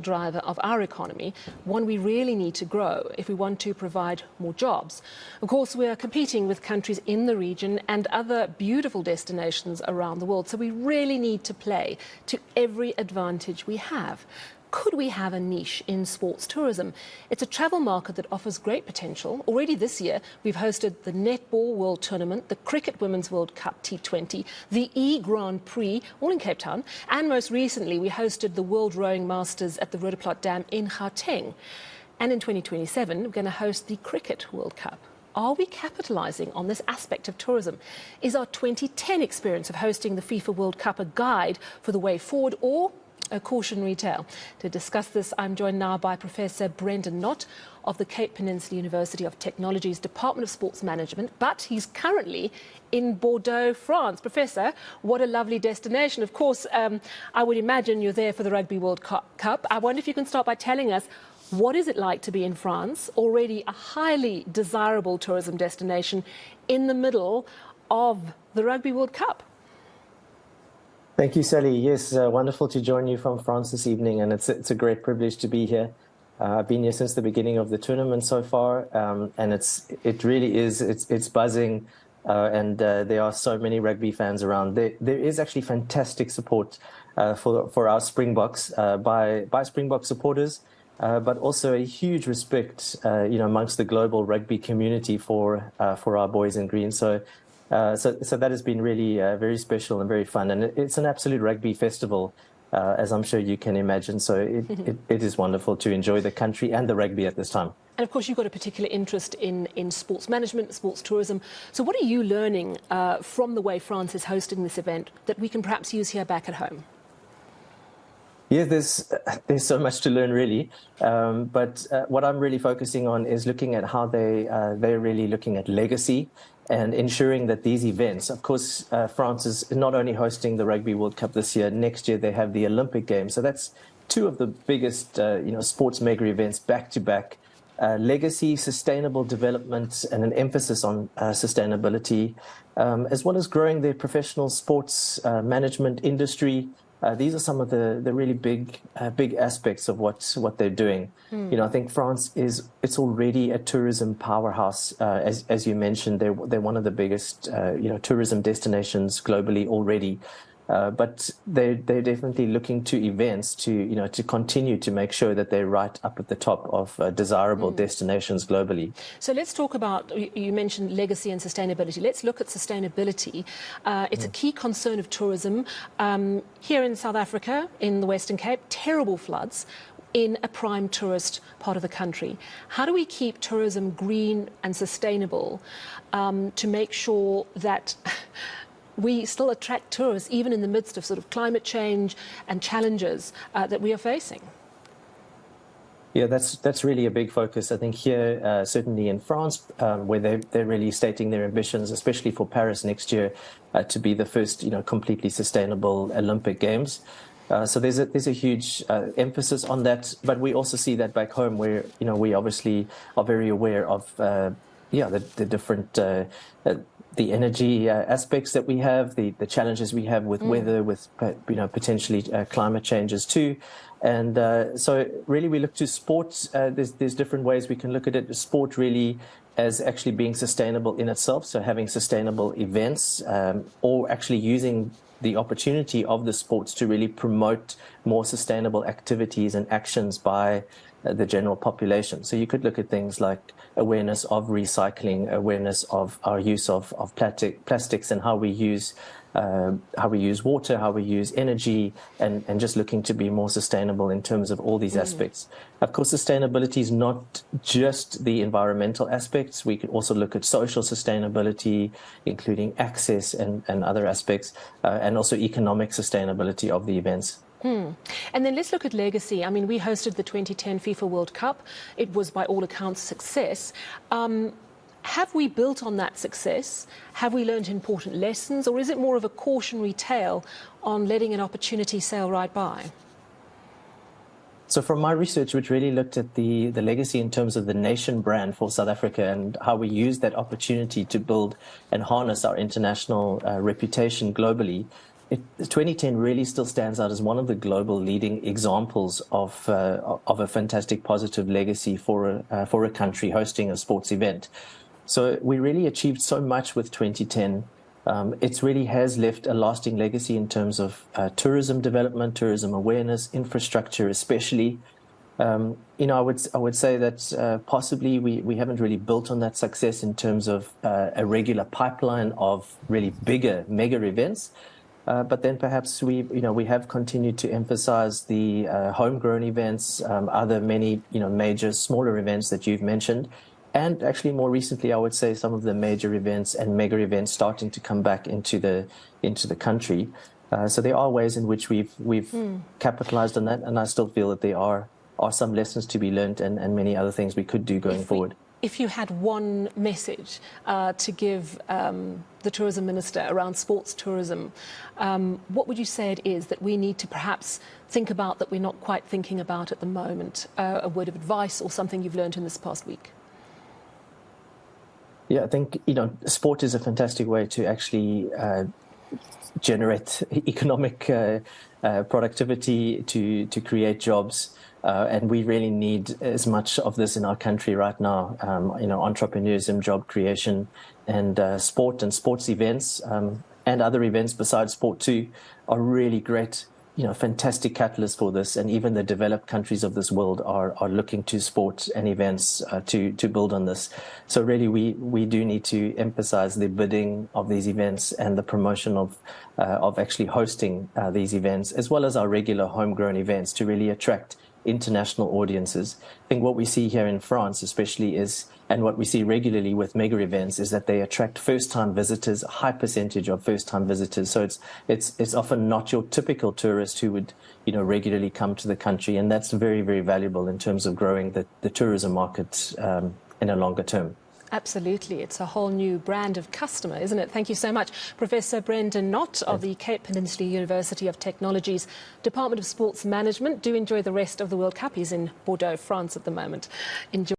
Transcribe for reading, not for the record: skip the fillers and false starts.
driver of our economy, one we really need to grow if we want to provide more jobs. Of course, we are competing with countries in the region and other beautiful destinations around the world, so we really need to play to every advantage we have. Could we have a niche in sports tourism? It's a travel market that offers great potential. Already this year, we've hosted the Netball World Tournament, the Cricket Women's World Cup T20, the E-Grand Prix, all in Cape Town, and most recently, we hosted the World Rowing Masters at the Roodeplaat Dam in Gauteng. And in 2027, we're going to host the Cricket World Cup. Are we capitalising on this aspect of tourism? Is our 2010 experience of hosting the FIFA World Cup a guide for the way forward, or a cautionary tale? To discuss this, I'm joined now by Professor Brendan Knott of the Cape Peninsula University of Technology's Department of Sports Management, but he's currently in Bordeaux, France. Professor, what a lovely destination. Of course, I would imagine you're there for the Rugby World Cup. I wonder if you can start by telling us, what is it like to be in France, already a highly desirable tourism destination, in the middle of the Rugby World Cup? Thank you, Sally. Yes, wonderful to join you from France this evening, and it's a great privilege to be here. I've been here since the beginning of the tournament so far, and it really is it's buzzing, and there are so many rugby fans around. There is actually fantastic support for our Springboks by Springbok supporters, but also a huge respect, amongst the global rugby community for our boys in green. So that has been really very special and very fun. And it's an absolute rugby festival, as I'm sure you can imagine. So it is wonderful to enjoy the country and the rugby at this time. And of course, you've got a particular interest in sports management, sports tourism. So what are you learning from the way France is hosting this event that we can perhaps use here back at home? Yeah, there's so much to learn, really. But what I'm really focusing on is looking at how they're really looking at legacy and ensuring that these events, of course, France is not only hosting the Rugby World Cup this year, next year they have the Olympic Games. So that's two of the biggest, sports mega events back to back. Legacy, sustainable development, and an emphasis on sustainability, as well as growing their professional sports management industry. These are some of the really big aspects of what they're doing. I think France it's already a tourism powerhouse. As you mentioned, they're one of the biggest tourism destinations globally already. But they're definitely looking to events to continue to make sure that they're right up at the top of desirable destinations globally. So let's talk about, you mentioned legacy and sustainability. Let's look at sustainability. It's a key concern of tourism. Here in South Africa, in the Western Cape, terrible floods in a prime tourist part of the country. How do we keep tourism green and sustainable to make sure that we still attract tourists, even in the midst of sort of climate change and challenges that we are facing? Yeah, that's really a big focus. I think here, certainly in France, where they're really stating their ambitions, especially for Paris next year, to be the first, completely sustainable Olympic Games. So there's a huge emphasis on that. But we also see that back home, where we obviously are very aware of the different the energy aspects that we have, the challenges we have with weather, with potentially climate changes too. And so really we look to sports. There's different ways we can look at it. Sport really as actually being sustainable in itself, so having sustainable events, or actually using the opportunity of the sports to really promote more sustainable activities and actions by the general population. So you could look at things like awareness of recycling, awareness of our use of plastics and how we use water, how we use energy, and just looking to be more sustainable in terms of all these aspects. Of course, sustainability is not just the environmental aspects. We could also look at social sustainability, including access and other aspects, and also economic sustainability of the events. And then let's look at legacy. I mean, we hosted the 2010 FIFA World Cup. It was, by all accounts, a success. Have we built on that success? Have we learned important lessons? Or is it more of a cautionary tale on letting an opportunity sail right by? So from my research, which really looked at the legacy in terms of the nation brand for South Africa and how we use that opportunity to build and harness our international reputation globally, 2010 really still stands out as one of the global leading examples of a fantastic positive legacy for a country hosting a sports event. So we really achieved so much with 2010. It really has left a lasting legacy in terms of tourism development, tourism awareness, infrastructure, especially. I would say that possibly we haven't really built on that success in terms of a regular pipeline of really bigger mega events. But then perhaps we have continued to emphasize the homegrown events, other many major smaller events that you've mentioned, and actually more recently, I would say some of the major events and mega events starting to come back into the country. So there are ways in which we've capitalized on that, and I still feel that there are some lessons to be learned and many other things we could do going forward. If you had one message to give the tourism minister around sports tourism, what would you say it is that we need to perhaps think about that we're not quite thinking about at the moment? A word of advice or something you've learned in this past week? Yeah, I think sport is a fantastic way to actually generate economic productivity, to create jobs. And we really need as much of this in our country right now. Entrepreneurism, job creation, and sport and sports events and other events besides sport too are really great, fantastic catalysts for this. And even the developed countries of this world are looking to sport and events to build on this. So really, we do need to emphasize the bidding of these events and the promotion of actually hosting these events, as well as our regular homegrown events, to really attract international audiences. I think what we see here in France especially and what we see regularly with mega events, is that they attract first-time visitors, a high percentage of first-time visitors. So it's often not your typical tourist who would regularly come to the country, and that's very, very valuable in terms of growing the tourism market in a longer term. Absolutely. It's a whole new brand of customer, isn't it? Thank you so much, Professor Brendan Knott of the Cape Peninsula University of Technology's Department of Sports Management. Do enjoy the rest of the World Cup. He's in Bordeaux, France at the moment. Enjoy.